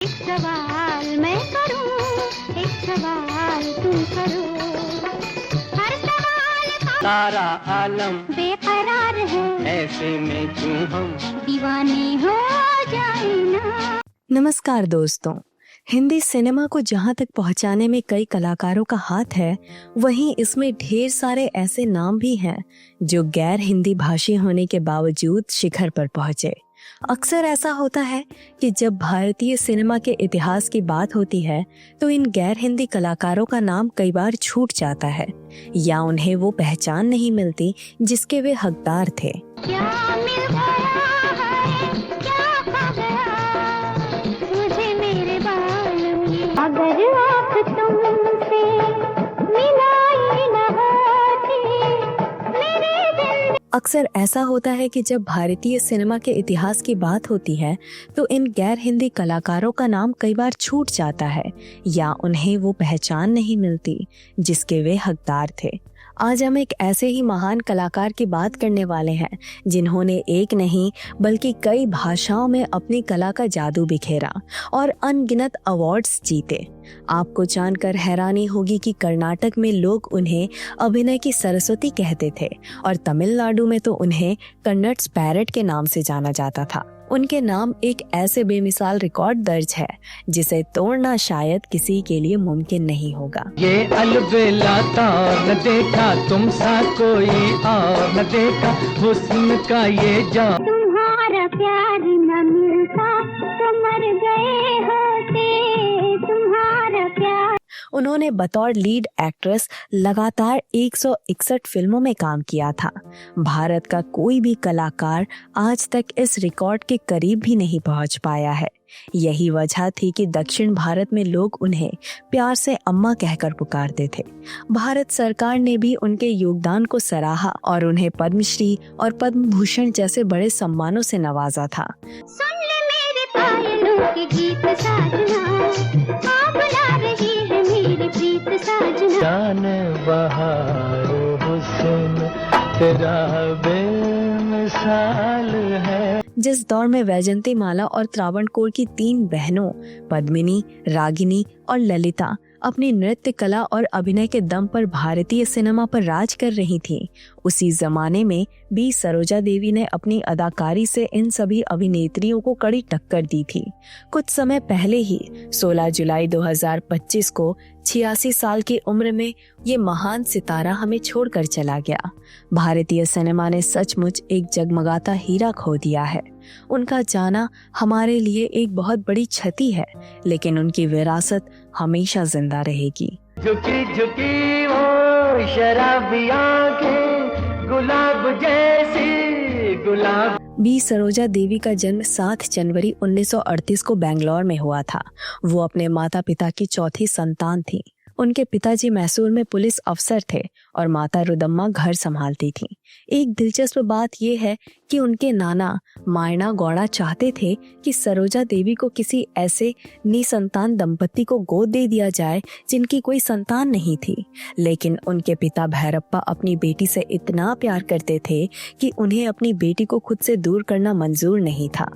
एक सवाल मैं करूं, एक सवाल तुम करो। हर सवाल का सारा आलम बेकरार है, ऐसे में क्यों हम दीवाने हो जाए ना। नमस्कार दोस्तों, हिंदी सिनेमा को जहां तक पहुंचाने में कई कलाकारों का हाथ है, वहीं इसमें ढेर सारे ऐसे नाम भी हैं जो गैर हिंदी भाषी होने के बावजूद शिखर पर पहुंचे। अक्सर ऐसा होता है कि जब भारतीय सिनेमा के इतिहास की बात होती है तो इन गैर हिंदी कलाकारों का नाम कई बार छूट जाता है या उन्हें वो पहचान नहीं मिलती जिसके वे हकदार थे। क्या मिल गया है, क्या खा गया मुझे मेरे बालों में। अगर आँख तुमसे मिलाई न होती मेरे दिल। अक्सर ऐसा होता है कि जब भारतीय सिनेमा के इतिहास की बात होती है तो इन गैर हिंदी कलाकारों का नाम कई बार छूट जाता है या उन्हें वो पहचान नहीं मिलती जिसके वे हकदार थे। आज हम एक ऐसे ही महान कलाकार की बात करने वाले हैं जिन्होंने एक नहीं बल्कि कई भाषाओं में अपनी कला का जादू बिखेरा और अनगिनत अवार्ड्स जीते। आपको जानकर हैरानी होगी कि कर्नाटक में लोग उन्हें अभिनय की सरस्वती कहते थे और तमिलनाडु में तो उन्हें कन्नड़ पैरट के नाम से जाना जाता था। उनके नाम एक ऐसे बेमिसाल रिकॉर्ड दर्ज है जिसे तोड़ना शायद किसी के लिए मुमकिन नहीं होगा। ये अलबेला तार न देखा तुम सा कोई और न देखा हुस्न का ये जान। तुम्हारा प्यार न मिलता तो मर गए होते, तुम्हारा प्यार। उन्होंने बतौर लीड एक्ट्रेस लगातार 161 फिल्मों में काम किया था। भारत का कोई भी कलाकार आज तक इस रिकॉर्ड के करीब भी नहीं पहुंच पाया है। यही वजह थी कि दक्षिण भारत में लोग उन्हें प्यार से अम्मा कहकर पुकारते थे। भारत सरकार ने भी उनके योगदान को सराहा और उन्हें पद्मश्री और पद्म भूषण जैसे बड़े सम्मानों से नवाजा था। सुन ले मेरे पायलों के गीत साजना, आ बुला रही है मेरी प्रीत साजना। जान बहार हुस्न तेरा बेमिसाल है। जिस दौर में वैजंती माला और त्रावणकोर की 3 बहनों पद्मिनी, रागिनी और ललिता अपनी नृत्य कला और अभिनय के दम पर भारतीय सिनेमा पर राज कर रही थीं, उसी जमाने में बी सरोजा देवी ने अपनी अदाकारी से इन सभी अभिनेत्रियों को कड़ी टक्कर दी थी। कुछ समय पहले ही 16 जुलाई 2025 को 86 साल की उम्र में ये महान सितारा हमें छोड़कर चला गया। भारतीय सिनेमा ने सचमुच एक जगमगाता हीरा खो दिया है। उनका जाना हमारे लिए एक बहुत बड़ी क्षति है, लेकिन उनकी विरासत हमेशा जिंदा रहेगी। झुकी झुकी वो शराबी आंखें गुलाब जैसी गुलाब। बी सरोजा देवी का जन्म 7 जनवरी 1938 को बेंगलोर में हुआ था। वो अपने माता पिता की चौथी संतान थी। उनके पिताजी मैसूर में पुलिस अफसर थे और माता रुदम्मा घर संभालती थीं। एक दिलचस्प बात यह है कि उनके नाना मायना गौड़ा चाहते थे कि सरोजा देवी को किसी ऐसे निसंतान दंपति को गोद दे दिया जाए जिनकी कोई संतान नहीं थी, लेकिन उनके पिता भैरप्पा अपनी बेटी से इतना प्यार करते थे कि उन्हें अपनी बेटी को खुद से दूर करना मंजूर नहीं था।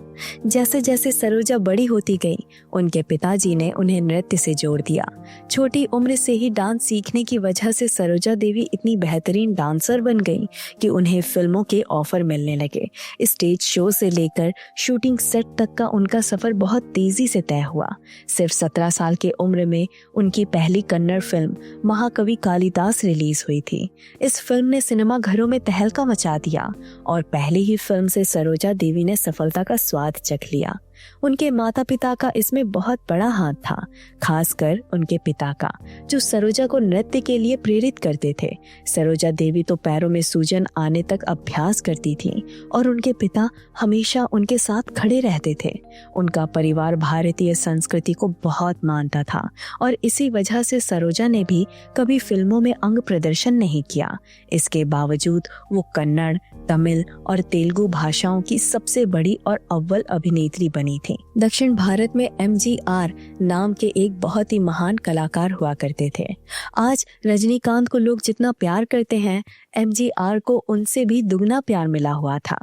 जैसे जैसे सरोजा बड़ी होती गई, उनके पिताजी ने उन्हें नृत्य से जोड़ दिया। छोटी उम्र से ही डांस सीखने की वजह से सरोजा देवी इतनी बेहतरीन डांसर बन गई कि उन्हें फिल्मों के ऑफर मिलने लगे। स्टेज शो से लेकर शूटिंग सेट तक का उनका सफर बहुत तेजी से तय हुआ। सिर्फ 17 साल की उम्र में उनकी पहली कन्नड़ फिल्म महाकवि कालिदास रिलीज हुई थी। इस फिल्म ने सिनेमा घरों में तहलका मचा दिया और पहली ही फिल्म से सरोजा देवी ने सफलता का स्वाद चख लिया। उनके माता पिता का इसमें बहुत बड़ा हाथ था, खासकर उनके पिता का, जो सरोजा को नृत्य के लिए प्रेरित करते थे। सरोजा देवी तो पैरों में सूजन आने तक अभ्यास करती थीं और उनके पिता हमेशा उनके साथ खड़े रहते थे। उनका परिवार भारतीय संस्कृति को बहुत मानता था और इसी वजह से सरोजा ने भी कभी फिल्मों में अंग प्रदर्शन नहीं किया। इसके बावजूद वो कन्नड़, तमिल और तेलुगु भाषाओं की सबसे बड़ी और अव्वल अभिनेत्री बनी बनी थी। दक्षिण भारत में MGR नाम के एक बहुत ही महान कलाकार हुआ करते थे। आज रजनीकांत को लोग जितना प्यार करते हैं, MGR को उनसे भी दुगना प्यार मिला हुआ था।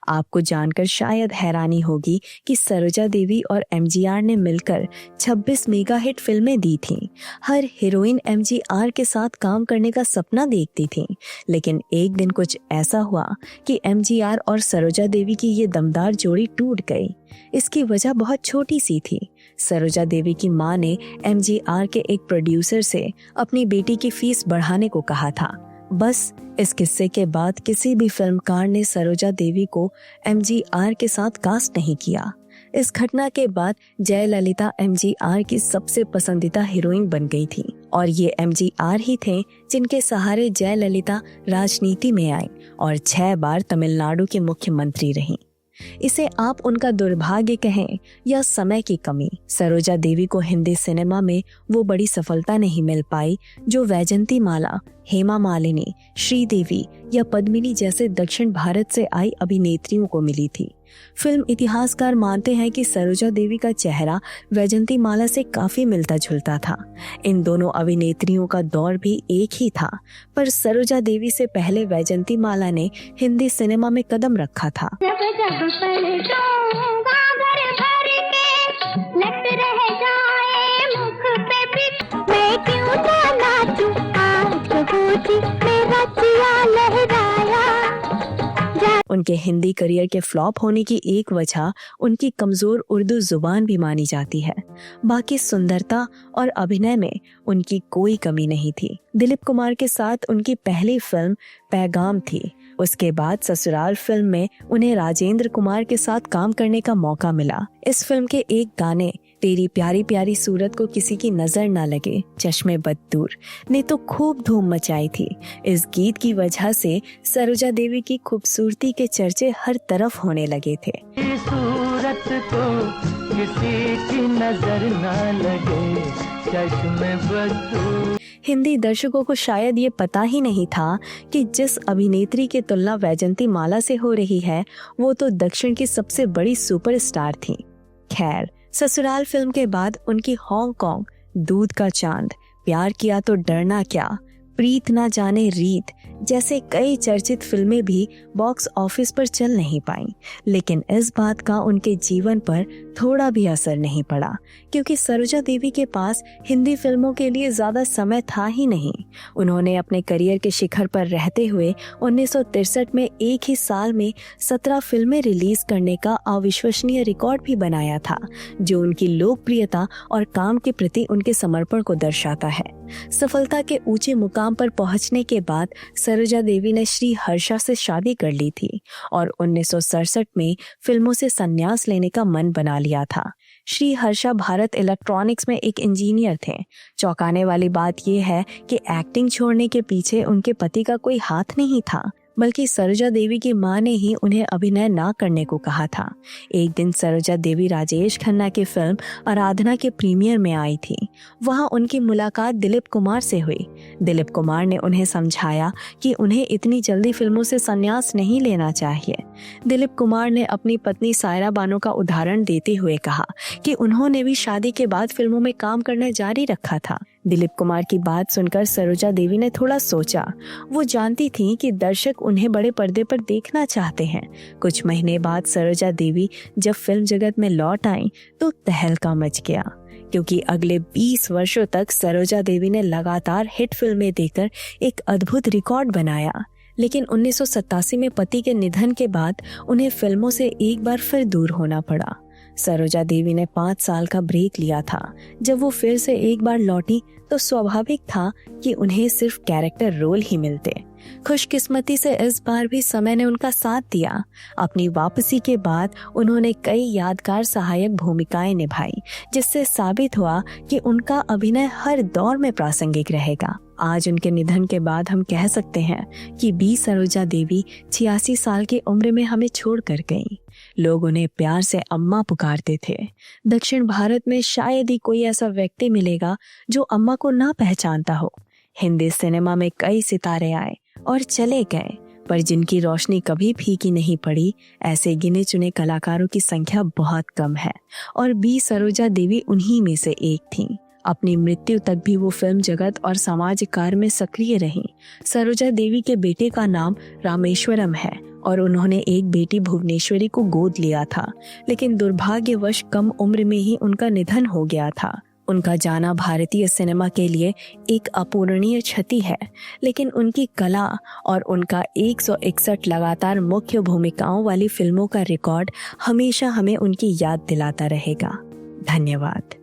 आपको जानकर शायद हैरानी होगी कि सरोजा देवी और MGR ने मिलकर 26 मेगा हिट फिल्में दी थीं। हर हीरोइन MGR के साथ काम करने का सपना देखती थी। लेकिन एक दिन कुछ ऐसा हुआ कि MGR और सरोजा देवी की ये दमदार जोड़ी टूट गई। इसकी वजह बहुत छोटी सी थी। सरोजा देवी की मां ने MGR के एक प्रोड्यूसर से अपनी बेटी की फीस बढ़ाने को कहा था। बस इस किस्से के बाद किसी भी फिल्मकार ने सरोजा देवी को MGR के साथ कास्ट नहीं किया। इस घटना के बाद जयललिता MGR की सबसे पसंदीदा हीरोइन बन गई थी और ये MGR ही थे जिनके सहारे जयललिता राजनीति में आई और 6 बार तमिलनाडु की मुख्यमंत्री रहीं। इसे आप उनका दुर्भाग्य कहें या समय की कमी, सरोजा देवी को हिंदी सिनेमा में वो बड़ी सफलता नहीं मिल पाई जो वैजंती माला, हेमा मालिनी, श्रीदेवी या पद्मिनी जैसे दक्षिण भारत से आई अभिनेत्रियों को मिली थी। फिल्म इतिहासकार मानते हैं कि सरोजा देवी का चेहरा वैजंती माला से काफी मिलता जुलता था। इन दोनों अभिनेत्रियों का दौर भी एक ही था, पर सरोजा देवी से पहले वैजंती माला ने हिंदी सिनेमा में कदम रखा था। उनके हिंदी करियर के फ्लॉप होने की एक वजह उनकी कमजोर उर्दू जुबान भी मानी जाती है। बाकी सुंदरता और अभिनय में उनकी कोई कमी नहीं थी। दिलीप कुमार के साथ उनकी पहली फिल्म पैगाम थी। उसके बाद ससुराल फिल्म में उन्हें राजेंद्र कुमार के साथ काम करने का मौका मिला। इस फिल्म के एक गाने तेरी प्यारी प्यारी सूरत को किसी की नजर ना लगे चश्मे बद दूर ने तो खूब धूम मचाई थी। इस गीत की वजह से सरोजा देवी की खूबसूरती के चर्चे हर तरफ होने लगे थे। सूरत को किसी की नजर ना लगे चश्मे बद दूर। हिंदी दर्शकों को शायद ये पता ही नहीं था कि जिस अभिनेत्री की तुलना वैजंती माला से हो रही है वो तो दक्षिण की सबसे बड़ी सुपरस्टार थी। खैर, ससुराल फिल्म के बाद उनकी हांगकांग, दूध का चांद, प्यार किया तो डरना क्या, प्रीत ना जाने रीत जैसे कई चर्चित फिल्में भी बॉक्स ऑफिस पर चल नहीं पाईं। लेकिन इस बात का उनके जीवन पर थोड़ा भी असर नहीं पड़ा क्योंकि सरोजा देवी के पास हिंदी फिल्मों के लिए ज्यादा समय था ही नहीं। उन्होंने अपने करियर के शिखर पर रहते हुए 1963 में एक ही साल में 17 फिल्में रिलीज करने का अविश्वसनीय रिकॉर्ड भी बनाया था, जो उनकी लोकप्रियता और काम के प्रति उनके समर्पण को दर्शाता है। सफलता के ऊंचे मुकाम पर पहुंचने के बाद सरोजा देवी ने श्री हर्षा से शादी कर ली थी और 1967 में फिल्मों से संन्यास लेने का मन बना लिया था। श्री हर्षा भारत इलेक्ट्रॉनिक्स में एक इंजीनियर थे। चौंकाने वाली बात यह है कि एक्टिंग छोड़ने के पीछे उनके पति का कोई हाथ नहीं था, बल्कि सरोजा देवी की मां ने ही उन्हें अभिनय ना करने को कहा था। एक दिन सरोजा देवी राजेश खन्ना की फिल्म आराधना के प्रीमियर में आई थी। वहां उनकी मुलाकात दिलीप कुमार से हुई। दिलीप कुमार ने उन्हें समझाया कि उन्हें इतनी जल्दी फिल्मों से संन्यास नहीं लेना चाहिए। दिलीप कुमार ने अपनी पत्नी सायरा बानो का उदाहरण देते हुए कहा कि उन्होंने भी शादी के बाद फिल्मों में काम करना जारी रखा था। दिलीप कुमार की बात सुनकर सरोजा देवी ने थोड़ा सोचा। वो जानती थीं कि दर्शक उन्हें बड़े पर्दे पर देखना चाहते हैं। कुछ महीने बाद सरोजा देवी जब फिल्म जगत में लौट आईं तो तहलका मच गया, क्योंकि अगले 20 वर्षों तक सरोजा देवी ने लगातार हिट फिल्में देकर एक अद्भुत रिकॉर्ड बनाया। लेकिन 1987 में पति के निधन के बाद उन्हें फिल्मों से एक बार फिर दूर होना पड़ा। सरोजा देवी ने 5 साल का ब्रेक लिया था। जब वो फिर से एक बार लौटी तो स्वाभाविक था कि उन्हें सिर्फ कैरेक्टर रोल ही मिलते। खुशकिस्मती से इस बार भी समय ने उनका साथ दिया। अपनी वापसी के बाद उन्होंने कई यादगार सहायक भूमिकाएं निभाई, जिससे साबित हुआ कि उनका अभिनय हर दौर में प्रासंगिक रहेगा। आज उनके निधन के बाद हम कह सकते हैं कि बी सरोजा देवी 86 साल की उम्र में हमें छोड़ कर गईं। लोग उन्हें प्यार से अम्मा पुकारते थे। दक्षिण भारत में शायद ही कोई ऐसा व्यक्ति मिलेगा जो अम्मा को ना पहचानता हो। हिंदी सिनेमा में कई सितारे आए और चले गए, पर जिनकी रोशनी कभी फीकी नहीं पड़ी, ऐसे गिने चुने कलाकारों की संख्या बहुत कम है और बी सरोजा देवी उन्हीं में से एक थीं। अपनी मृत्यु तक भी वो फिल्म जगत और समाज कार्य में सक्रिय रहीं। सरोजा देवी के बेटे का नाम रामेश्वरम है और उन्होंने एक बेटी भुवनेश्वरी को गोद लिया था, लेकिन दुर्भाग्यवश कम उम्र में ही उनका निधन हो गया था। उनका जाना भारतीय सिनेमा के लिए एक अपूरणीय क्षति है, लेकिन उनकी कला और उनका 161 लगातार मुख्य भूमिकाओं वाली फिल्मों का रिकॉर्ड हमेशा हमें उनकी याद दिलाता रहेगा। धन्यवाद।